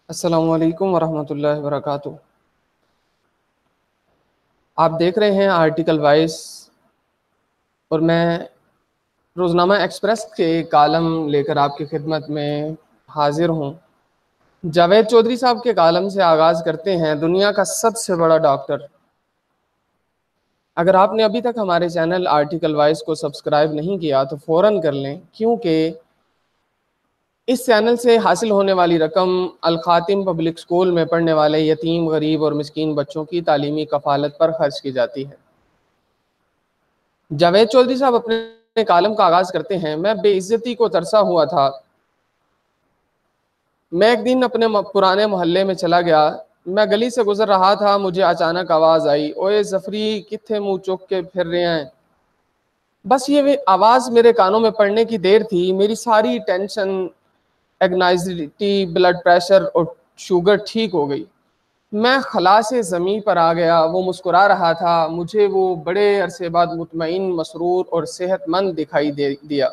السلام علیکم ورحمۃ اللہ وبرکاتہ۔ آپ دیکھ رہے ہیں آرٹیکل وائس، اور میں روزنامہ ایکسپریس کے کالم لے کر آپ کی خدمت میں حاضر ہوں۔ جاوید چودھری صاحب کے کالم سے آغاز کرتے ہیں۔ دنیا کا سب سے بڑا ڈاکٹر۔ اگر آپ نے ابھی تک ہمارے چینل آرٹیکل وائس کو سبسکرائب نہیں کیا تو فوراً کر لیں، کیونکہ اس چینل سے حاصل ہونے والی رقم الخاتم پبلک سکول میں پڑھنے والے یتیم، غریب اور مسکین بچوں کی تعلیمی کفالت پر خرچ کی جاتی ہے۔ جاوید چودھری صاحب اپنے کالم کا آغاز کرتے ہیں: میں بے عزتی کو ترسا ہوا تھا۔ میں ایک دن اپنے پرانے محلے میں چلا گیا۔ میں گلی سے گزر رہا تھا، مجھے اچانک آواز آئی، اوئے ظفری، کتھے منہ چوک کے پھر رہے ہیں؟ بس یہ آواز میرے کانوں میں پڑنے کی دیر تھی، میری ساری ٹینشن، اینگزائٹی، بلڈ پریشر اور شوگر ٹھیک ہو گئی۔ میں خلا سے زمین پر آ گیا۔ وہ مسکرا رہا تھا۔ مجھے وہ بڑے عرصے بعد مطمئن، مسرور اور صحت مند دکھائی دیا۔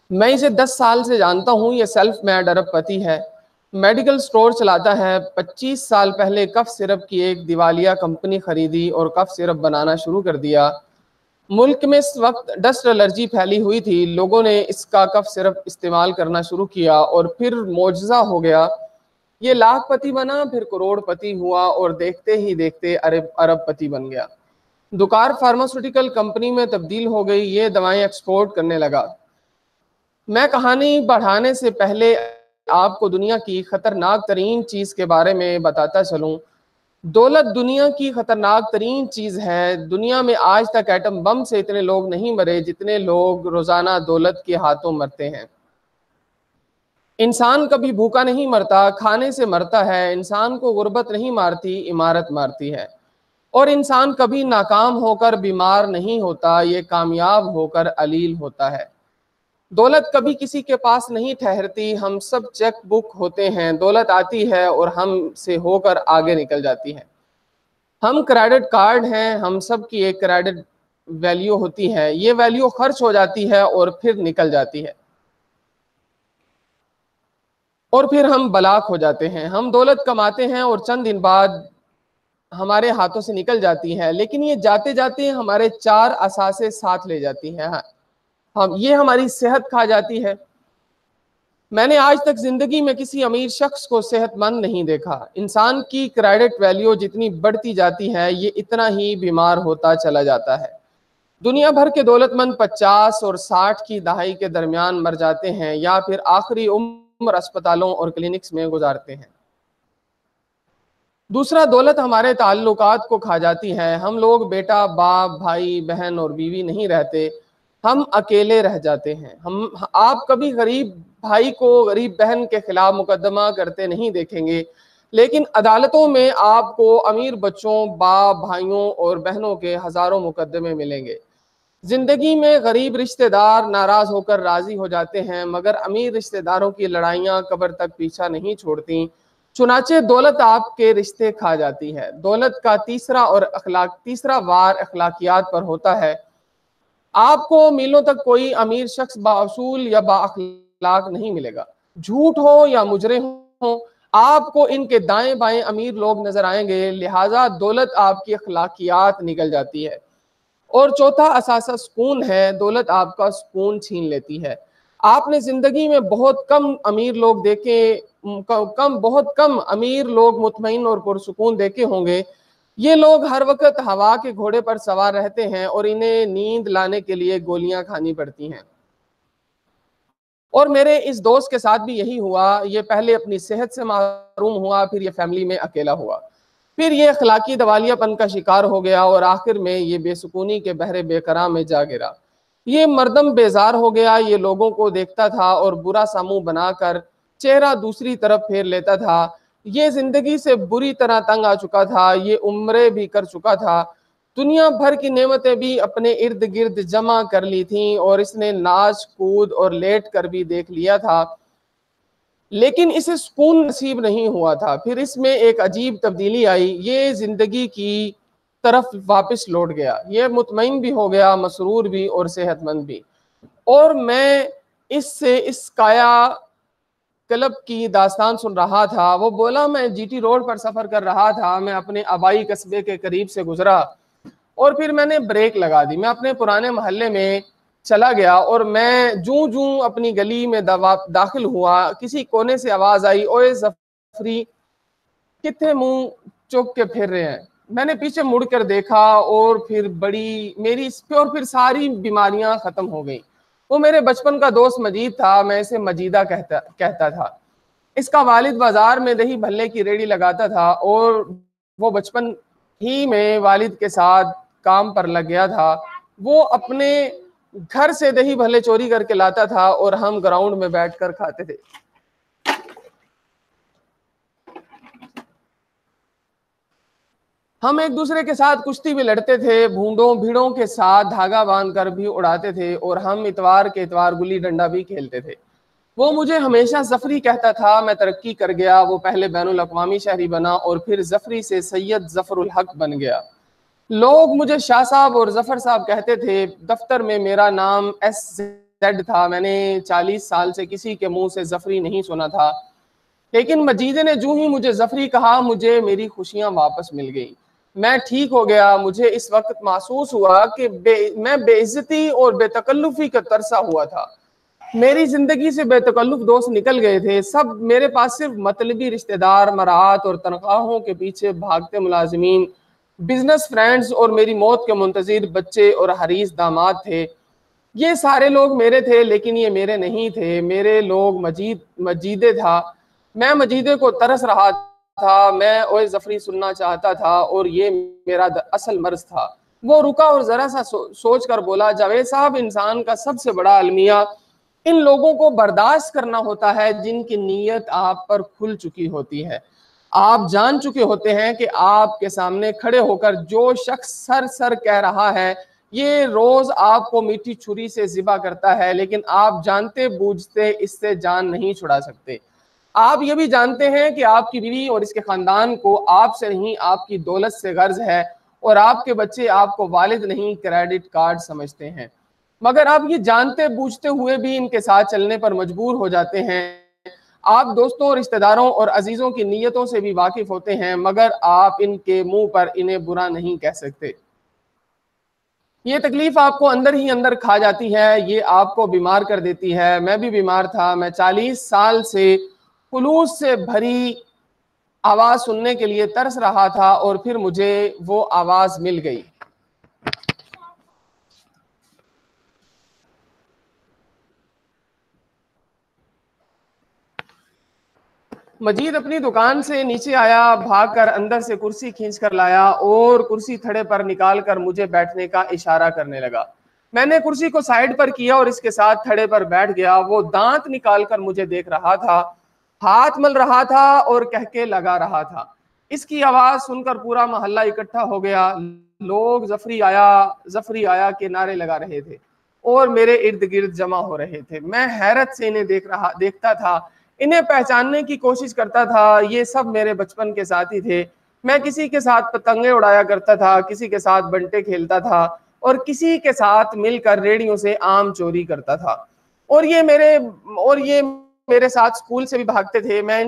میں اسے 10 سال سے جانتا ہوں۔ یہ سیلف میڈ ارب پتی ہے، میڈیکل سٹور چلاتا ہے۔ 25 سال پہلے کف سرپ کی ایک دیوالیہ کمپنی خریدی اور کف سرپ بنانا شروع کر دیا۔ ملک میں اس وقت ڈسٹ الرجی پھیلی ہوئی تھی۔ لوگوں نے اس کا کف سرپ استعمال کرنا شروع کیا اور پھر معجزہ ہو گیا۔ یہ لاکھ پتی بنا، پھر کروڑ پتی ہوا اور دیکھتے ہی دیکھتے ارب پتی بن گیا۔ دکار فارماسیوٹیکل کمپنی میں تبدیل ہو گئی۔ یہ دوائیں ایکسپورٹ کرنے لگا۔ میں کہانی بڑھانے سے پہلے آپ کو دنیا کی خطرناک ترین چیز کے بارے میں بتاتا چلوں۔ دولت دنیا کی خطرناک ترین چیز ہے۔ دنیا میں آج تک ایٹم بم سے اتنے لوگ نہیں مرے جتنے لوگ روزانہ دولت کے ہاتھوں مرتے ہیں۔ انسان کبھی بھوکا نہیں مرتا، کھانے سے مرتا ہے۔ انسان کو غربت نہیں مارتی، عمارت مارتی ہے۔ اور انسان کبھی ناکام ہو کر بیمار نہیں ہوتا، یہ کامیاب ہو کر علیل ہوتا ہے۔ دولت کبھی کسی کے پاس نہیں ٹھہرتی، ہم سب چیک بک ہوتے ہیں۔ دولت آتی ہے اور ہم سے ہو کر آگے نکل جاتی ہے۔ ہم کریڈٹ کارڈ ہیں، ہم سب کی ایک کریڈٹ ویلیو ہوتی ہے۔ یہ ویلیو خرچ ہو جاتی ہے اور پھر نکل جاتی ہے، اور پھر ہم بلاک ہو جاتے ہیں۔ ہم دولت کماتے ہیں اور چند دن بعد ہمارے ہاتھوں سے نکل جاتی ہے، لیکن یہ جاتے جاتے ہمارے 4 اثاثے ساتھ لے جاتی ہیں۔ یہ ہماری صحت کھا جاتی ہے۔ میں نے آج تک زندگی میں کسی امیر شخص کو صحت مند نہیں دیکھا۔ انسان کی کریڈٹ ویلیو جتنی بڑھتی جاتی ہے، یہ اتنا ہی بیمار ہوتا چلا جاتا ہے۔ دنیا بھر کے دولت مند 50 اور 60 کی دہائی کے درمیان مر جاتے ہیں یا پھر آخری عمر اسپتالوں اور کلینکس میں گزارتے ہیں۔ دوسرا، دولت ہمارے تعلقات کو کھا جاتی ہے۔ ہم لوگ بیٹا، باپ، بھائی، بہن اور بیوی نہیں رہتے، ہم اکیلے رہ جاتے ہیں۔ آپ کبھی غریب بھائی کو غریب بہن کے خلاف مقدمہ کرتے نہیں دیکھیں گے، لیکن عدالتوں میں آپ کو امیر بچوں، باپ، بھائیوں اور بہنوں کے ہزاروں مقدمے ملیں گے۔ زندگی میں غریب رشتہ دار ناراض ہو کر راضی ہو جاتے ہیں، مگر امیر رشتہ داروں کی لڑائیاں قبر تک پیچھا نہیں چھوڑتی۔ چنانچہ دولت آپ کے رشتے کھا جاتی ہے۔ دولت کا تیسرا وار اخلاقیات پر ہوتا ہے۔ آپ کو میلوں تک کوئی امیر شخص بااصول یا بااخلاق نہیں ملے گا۔ جھوٹ ہو یا مجرم ہو، آپ کو ان کے دائیں بائیں امیر لوگ نظر آئیں گے، لہٰذا دولت آپ کی اخلاقیات نگل جاتی ہے۔ اور چوتھا اثاثہ سکون ہے۔ دولت آپ کا سکون چھین لیتی ہے۔ آپ نے زندگی میں بہت کم امیر لوگ مطمئن اور پرسکون دیکھے ہوں گے۔ یہ لوگ ہر وقت ہوا کے گھوڑے پر سوار رہتے ہیں اور انہیں نیند لانے کے لیے گولیاں کھانی پڑتی ہیں۔ اور میرے اس دوست کے ساتھ بھی یہی ہوا۔ یہ پہلے اپنی صحت سے محروم ہوا، پھر یہ فیملی میں اکیلا ہوا، پھر یہ اخلاقی دیوالیہ پن کا شکار ہو گیا اور آخر میں یہ بے سکونی کے بحر بے قرار میں جا گرا۔ یہ مردم بیزار ہو گیا۔ یہ لوگوں کو دیکھتا تھا اور برا سا منہ بنا کر چہرہ دوسری طرف پھیر لیتا تھا۔ یہ زندگی سے بری طرح تنگ آ چکا تھا۔ یہ عمریں بھی کر چکا تھا، دنیا بھر کی نعمتیں بھی اپنے ارد گرد جمع کر لی تھیں، اور اس نے ناچ کود اور لیٹ کر بھی دیکھ لیا تھا، لیکن اسے سکون نصیب نہیں ہوا تھا۔ پھر اس میں ایک عجیب تبدیلی آئی۔ یہ زندگی کی طرف واپس لوٹ گیا۔ یہ مطمئن بھی ہو گیا، مسرور بھی اور صحت مند بھی۔ اور میں اس سے اس کایا کلب کی داستان سن رہا تھا. وہ بولا میں جی ٹی روڈ پر سفر کر رہا تھا, میں اپنے آبائی قصبے کے قریب سے گزرا اور پھر میں نے بریک لگا دی. میں اپنے پرانے محلے میں چلا گیا اور میں جوں اپنی گلی میں داخل ہوا, کسی کونے سے آواز آئی, اوے ظفری کتنے منہ چوک کے پھر رہے ہیں. میں نے پیچھے مڑ کر دیکھا اور پھر ساری بیماریاں ختم ہو گئیں. وہ میرے بچپن کا دوست مجید تھا, میں اسے مجیدہ کہتا تھا. اس کا والد بازار میں دہی بھلے کی ریڑھی لگاتا تھا اور وہ بچپن ہی میں والد کے ساتھ کام پر لگ گیا تھا. وہ اپنے گھر سے دہی بھلے چوری کر کے لاتا تھا اور ہم گراؤنڈ میں بیٹھ کر کھاتے تھے. ہم ایک دوسرے کے ساتھ کشتی بھی لڑتے تھے, بھیڑوں کے ساتھ دھاگا باندھ کر بھی اڑاتے تھے اور ہم اتوار کے اتوار گلی ڈنڈا بھی کھیلتے تھے. وہ مجھے ہمیشہ ظفری کہتا تھا. میں ترقی کر گیا, وہ پہلے بین الاقوامی شہری بنا اور پھر ظفری سے سید ظفر الحق بن گیا. لوگ مجھے شاہ صاحب اور ظفر صاحب کہتے تھے. دفتر میں میرا نام SZ تھا. میں نے 40 سال سے کسی کے منہ سے ظفری نہیں سنا تھا, لیکن مجید نے جو ہی مجھے ظفری کہا مجھے میری خوشیاں واپس مل گئیں. میں ٹھیک ہو گیا. مجھے اس وقت محسوس ہوا کہ میں بے عزتی اور بے تکلفی کا ترسا ہوا تھا. میری زندگی سے بے تکلف دوست نکل گئے تھے. سب میرے پاس صرف مطلبی رشتہ دار, مراعات اور تنخواہوں کے پیچھے بھاگتے ملازمین, بزنس فرینڈز اور میری موت کے منتظر بچے اور حریص داماد تھے. یہ سارے لوگ میرے تھے لیکن یہ میرے نہیں تھے. میرے لوگ مجیدے تھا. میں مجیدے کو ترس رہا تھا. میں اوے ظفری سننا چاہتا تھا اور یہ میرا اصل مرض تھا. وہ رکا اور ذرا سا سوچ کر بولا, جاوید صاحب, انسان کا سب سے بڑا المیہ ان لوگوں کو برداشت کرنا ہوتا ہے جن کی نیت آپ پر کھل چکی ہوتی ہے. آپ جان چکے ہوتے ہیں کہ آپ کے سامنے کھڑے ہو کر جو شخص سر کہہ رہا ہے یہ روز آپ کو میٹھی چھری سے ذبح کرتا ہے, لیکن آپ جانتے بوجھتے اس سے جان نہیں چھڑا سکتے. آپ یہ بھی جانتے ہیں کہ آپ کی بیوی اور اس کے خاندان کو آپ سے نہیں آپ کی دولت سے غرض ہے اور آپ کے بچے آپ کو والد نہیں کریڈٹ کارڈ سمجھتے ہیں, مگر آپ یہ جانتے بوجھتے ہوئے بھی ان کے ساتھ چلنے پر مجبور ہو جاتے ہیں. آپ دوستوں رشتہ داروں اور عزیزوں کی نیتوں سے بھی واقف ہوتے ہیں, مگر آپ ان کے منہ پر انہیں برا نہیں کہہ سکتے. یہ تکلیف آپ کو اندر ہی اندر کھا جاتی ہے, یہ آپ کو بیمار کر دیتی ہے. میں بھی بیمار تھا. میں 40 سال سے خلوص سے بھری آواز سننے کے لیے ترس رہا تھا اور پھر مجھے وہ آواز مل گئی. مجید اپنی دکان سے نیچے آیا, بھاگ کر اندر سے کرسی کھینچ کر لایا اور کرسی تھڑے پر نکال کر مجھے بیٹھنے کا اشارہ کرنے لگا. میں نے کرسی کو سائیڈ پر کیا اور اس کے ساتھ تھڑے پر بیٹھ گیا. وہ دانت نکال کر مجھے دیکھ رہا تھا, ہاتھ مل رہا تھا اور کہکے لگا رہا تھا. اس کی آواز سن کر پورا محلہ اکٹھا ہو گیا. لوگ ظفری آیا کے نعرے لگا رہے تھے اور میرے ارد گرد جمع ہو رہے تھے. میں حیرت سے انہیں دیکھتا تھا, انہیں پہچاننے کی کوشش کرتا تھا. یہ سب میرے بچپن کے ساتھی تھے. میں کسی کے ساتھ پتنگیں اڑایا کرتا تھا, کسی کے ساتھ بنٹے کھیلتا تھا اور کسی کے ساتھ مل کر ریڑیوں سے آم چوری کرتا تھا, اور یہ میرے ساتھ سکول سے بھی بھاگتے تھے. میں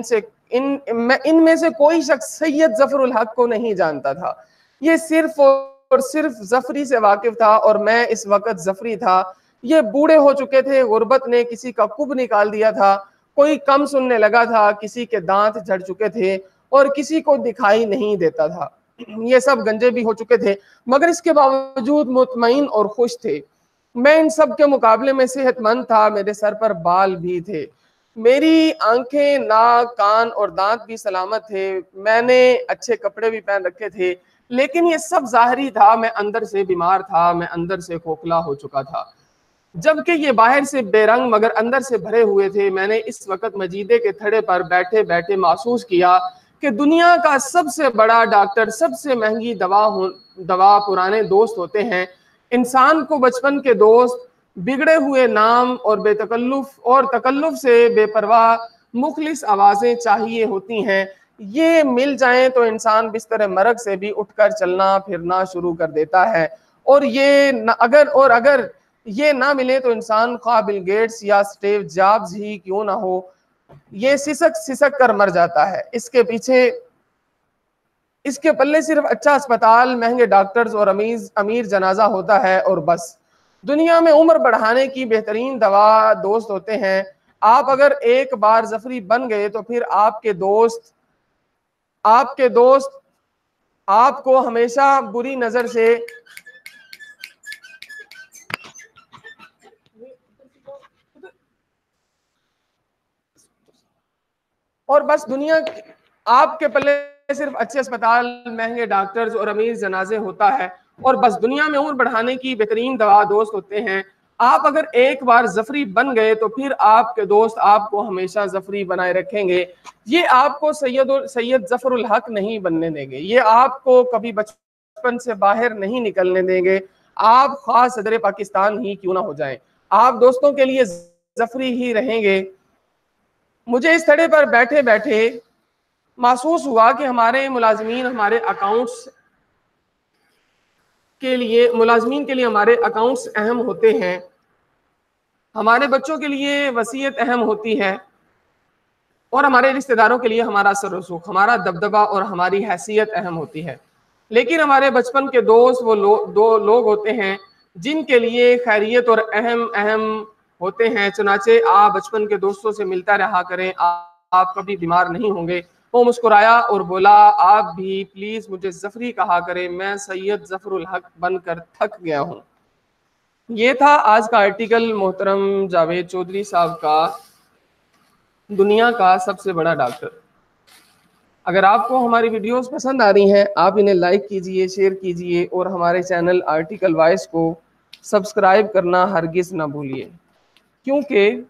ان میں سے کوئی شخص سید ظفر الحق کو نہیں جانتا تھا. یہ صرف اور صرف ظفری سے واقف تھا اور میں اس وقت ظفری تھا. یہ بوڑھے ہو چکے تھے, غربت نے کسی کا کب نکال دیا تھا, کوئی کم سننے لگا تھا, کسی کے دانت جھڑ چکے تھے اور کسی کو دکھائی نہیں دیتا تھا. یہ سب گنجے بھی ہو چکے تھے مگر اس کے باوجود مطمئن اور خوش تھے. میں ان سب کے مقابلے میں صحت مند تھا. میرے سر پر بال بھی تھے, میری آنکھیں, ناک, کان اور دانت بھی سلامت تھے. میں نے اچھے کپڑے بھی پہن رکھے تھے, لیکن یہ سب ظاہری تھا. میں اندر سے بیمار تھا, میں اندر سے کھوکھلا ہو چکا تھا, جبکہ یہ باہر سے بے رنگ مگر اندر سے بھرے ہوئے تھے. میں نے اس وقت مجیدے کے تھڑے پر بیٹھے بیٹھے محسوس کیا کہ دنیا کا سب سے بڑا ڈاکٹر, سب سے مہنگی دوا پرانے دوست ہوتے ہیں. انسان کو بچپن کے دوست, بگڑے ہوئے نام اور تکلف سے بے پرواہ مخلص آوازیں چاہیے ہوتی ہیں. یہ مل جائیں تو انسان بستر مرگ سے بھی اٹھ کر چلنا پھرنا شروع کر دیتا ہے, اور اگر یہ نہ ملے تو انسان خواہ بل گیٹس یا سٹیو جابز ہی کیوں نہ ہو, یہ سسک سسک کر مر جاتا ہے. اس کے پیچھے اس کے پلے صرف اچھا اسپتال، مہنگے ڈاکٹرز اور امیر جنازہ ہوتا ہے اور بس. دنیا میں عمر بڑھانے کی بہترین دوا دوست ہوتے ہیں. آپ اگر ایک بار ظفری بن گئے تو پھر آپ کے دوست آپ کو ہمیشہ بری نظر سے اور بس دنیا آپ کے پلے صرف اچھے اسپتال، مہنگے ڈاکٹرز اور امیر جنازے ہوتا ہے اور بس. دنیا میں عمر بڑھانے کی بہترین دوا دوست ہوتے ہیں. آپ اگر ایک بار ظفری بن گئے تو پھر آپ کے دوست آپ کو ہمیشہ ظفری بنائے رکھیں گے. یہ آپ کو سید ظفر الحق نہیں بننے دیں گے. یہ آپ کو کبھی بچپن سے باہر نہیں نکلنے دیں گے. آپ خاص صدر پاکستان ہی کیوں نہ ہو جائیں، آپ دوستوں کے لیے ظفری ہی رہیں گے. مجھے اس تھڑے پر بیٹھے بیٹھے محسوس ہوا کہ ملازمین کے لیے ہمارے اکاؤنٹس اہم ہوتے ہیں. ہمارے بچوں کے لیے وصیت اہم ہوتی ہے اور ہمارے رشتہ داروں کے لیے ہمارا سر و سوخ، ہمارا دبدبہ اور ہماری حیثیت اہم ہوتی ہے. لیکن ہمارے بچپن کے دوست وہ دو لوگ ہوتے ہیں جن کے لیے خیریت اور اہم ہوتے ہیں. چنانچہ آپ بچپن کے دوستوں سے ملتا رہا کریں، آپ کبھی بیمار نہیں ہوں گے. وہ مسکرایا اور بولا، آپ بھی پلیز مجھے ظفری کہا کریں، میں سید ظفر الحق بن کر تھک گیا ہوں. یہ تھا آج کا آرٹیکل محترم جاوید چودھری صاحب کا، دنیا کا سب سے بڑا ڈاکٹر. اگر آپ کو ہماری ویڈیوز پسند آ رہی ہیں، آپ انہیں لائک کیجئے، شیئر کیجئے اور ہمارے چینل آرٹیکل وائس کو سبسکرائب کرنا ہرگز نہ بھولیے، کیونکہ